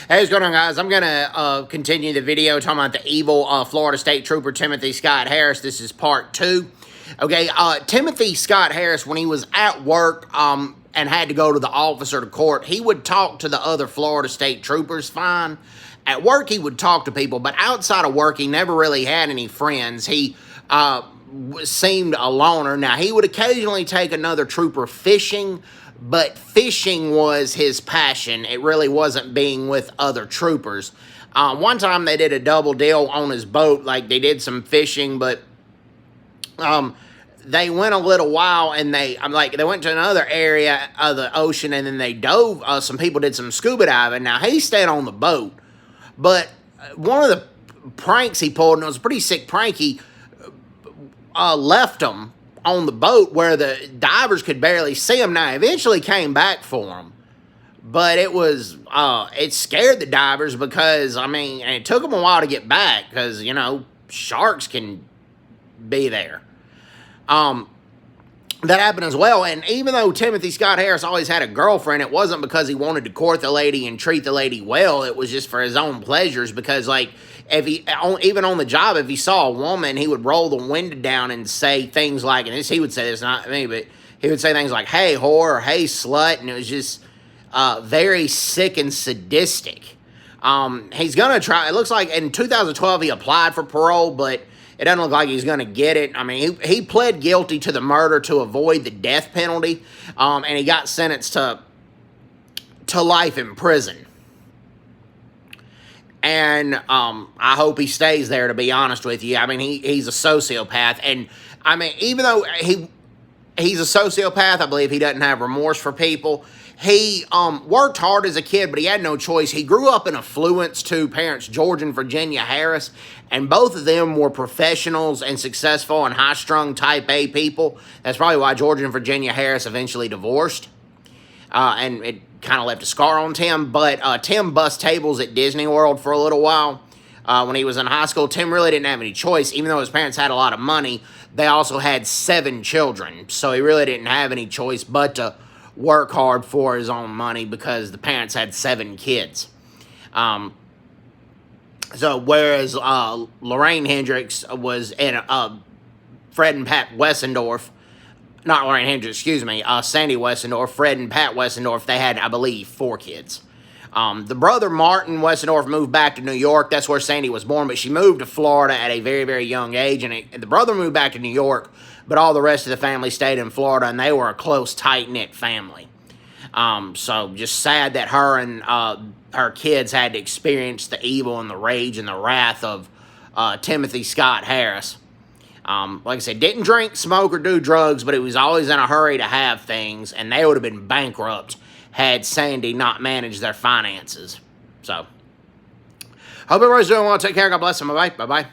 Hey, what's going on, guys? I'm going to continue the video talking about the evil Florida State Trooper Timothy Scott Harris. This is part 2. Okay, Timothy Scott Harris, when he was at work and had to go to the office or to court, he would talk to the other Florida State Troopers fine. At work, he would talk to people, but outside of work, he never really had any friends. He seemed a loner. Now, he would occasionally take another trooper fishing, but fishing was his passion. It really wasn't being with other troopers. One time they did a double deal on his boat, like they did some fishing, but they went a little while and they went to another area of the ocean and then they dove. Some people did some scuba diving. Now, he stayed on the boat, but one of the pranks he pulled, and it was a pretty sick prank, he left him on the boat where the divers could barely see him. Now, eventually came back for him, but it was, it scared the divers because, I mean, and it took them a while to get back because, you know, sharks can be there. That happened as well, and even though Timothy Scott Harris always had a girlfriend, it wasn't because he wanted to court the lady and treat the lady well. It was just for his own pleasures, because, like, if he, even on the job, if he saw a woman, he would roll the window down and say things like, and this, he would say this, not me, but he would say things like, "Hey, whore," or "Hey, slut," and it was just very sick and sadistic. He's gonna try, it looks like in 2012 he applied for parole, but it doesn't look like he's going to get it. I mean, he pled guilty to the murder to avoid the death penalty, and he got sentenced to life in prison. And I hope he stays there, to be honest with you. I mean, he's a sociopath, and I mean, even though he's a sociopath, I believe he doesn't have remorse for people. He worked hard as a kid, but he had no choice. He grew up in affluence to parents George and Virginia Harris, and both of them were professionals and successful and high-strung type A people. That's probably why George and Virginia Harris eventually divorced, and it kind of left a scar on Tim. But Tim bust tables at Disney World for a little while. When he was in high school, Tim really didn't have any choice. Even though his parents had a lot of money, they also had 7 children, so he really didn't have any choice but to work hard for his own money because the parents had 7 kids. So whereas Lorraine Hendricks was in Fred and Pat Wessendorf, not Lorraine Hendricks, excuse me, Sandy Wessendorf, Fred and Pat Wessendorf, they had, I believe, 4 kids. The brother Martin Wessendorf moved back to New York. That's where Sandy was born, but she moved to Florida at a very, very young age, and the brother moved back to New York, but all the rest of the family stayed in Florida, and they were a close, tight-knit family. So just sad that her and her kids had to experience the evil and the rage and the wrath of Timothy Scott Harris. Like I said, didn't drink, smoke, or do drugs, but he was always in a hurry to have things, and they would have been bankrupt had Sandy not managed their finances. So, hope everybody's doing well. Take care. God bless them. Bye-bye. Bye-bye.